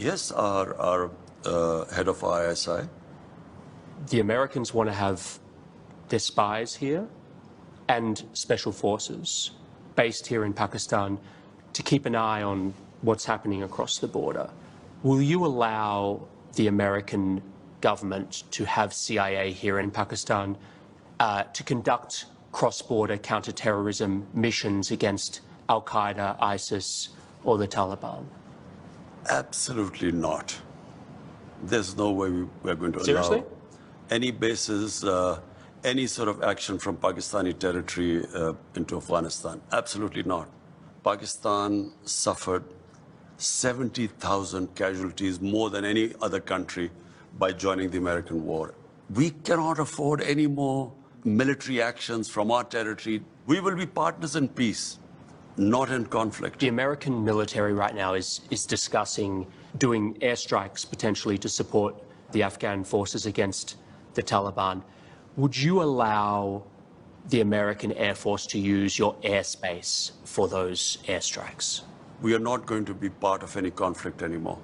Yes, our head of ISI. The Americans want to have their spies here and special forces based here in Pakistan to keep an eye on what's happening across the border. Will you allow the American government to have CIA here in Pakistan to conduct cross-border counter-terrorism missions against Al-Qaeda, ISIS, or the Taliban? Absolutely not. There's no way we're going to Seriously? allow any bases, any sort of action from Pakistani territory into Afghanistan. Absolutely not. Pakistan suffered 70,000 casualties, more than any other country, by joining the American war. We cannot afford any more military actions from our territory. We will be partners in peace, not in conflict. The American military right now is discussing doing airstrikes potentially to support the Afghan forces against the Taliban. Would you allow the American Air Force to use your airspace for those airstrikes? We are not going to be part of any conflict anymore.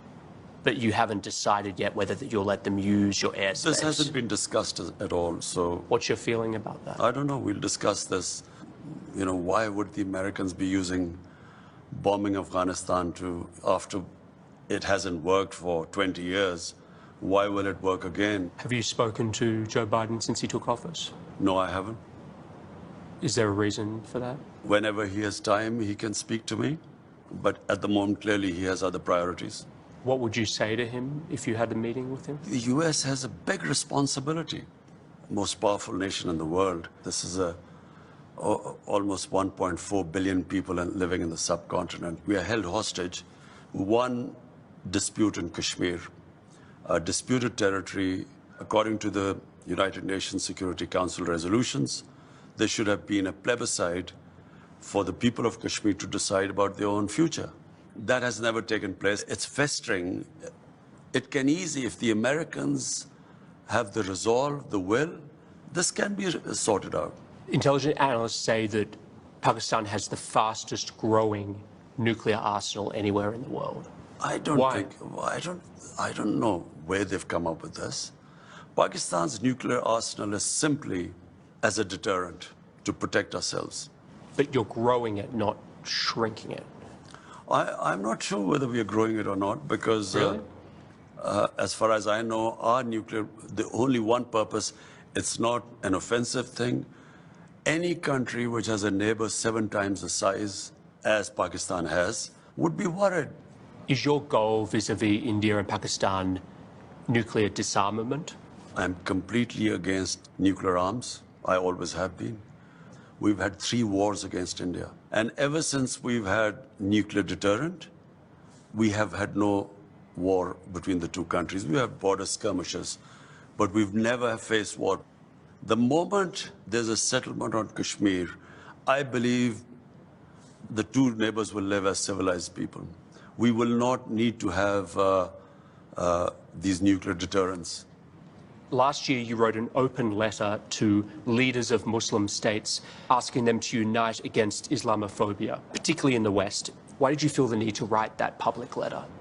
But you haven't decided yet whether that you'll let them use your airspace. This hasn't been discussed at all, so... What's your feeling about that? I don't know. We'll discuss this. You know, why would the Americans be using bombing Afghanistan after it hasn't worked for 20 years? Why will it work again? Have you spoken to Joe Biden since he took office? No, I haven't. Is there a reason for that? Whenever he has time, he can speak to me. But at the moment, clearly, he has other priorities. What would you say to him if you had a meeting with him? The U.S. has a big responsibility. Most powerful nation in the world. This is almost 1.4 billion people living in the subcontinent. We are held hostage. One dispute in Kashmir, a disputed territory, according to the United Nations Security Council resolutions, there should have been a plebiscite for the people of Kashmir to decide about their own future. That has never taken place. It's festering. It can easily, if the Americans have the resolve, the will, this can be sorted out. Intelligence analysts say that Pakistan has the fastest growing nuclear arsenal anywhere in the world. I don't know where they've come up with this. Pakistan's nuclear arsenal is simply as a deterrent to protect ourselves. But you're growing it, not shrinking it. I'm not sure whether we are growing it or not, because really? As far as I know, our nuclear, the only one purpose, it's not an offensive thing. Any country which has a neighbor 7 times the size as Pakistan has would be worried. Is your goal vis-a-vis India and Pakistan nuclear disarmament? I'm completely against nuclear arms. I always have been. We've had 3 wars against India. And ever since we've had nuclear deterrent, we have had no war between the two countries. We have border skirmishes, but we've never faced war. The moment there's a settlement on Kashmir, I believe the two neighbors will live as civilized people. We will not need to have these nuclear deterrents. Last year, you wrote an open letter to leaders of Muslim states asking them to unite against Islamophobia, particularly in the West. Why did you feel the need to write that public letter?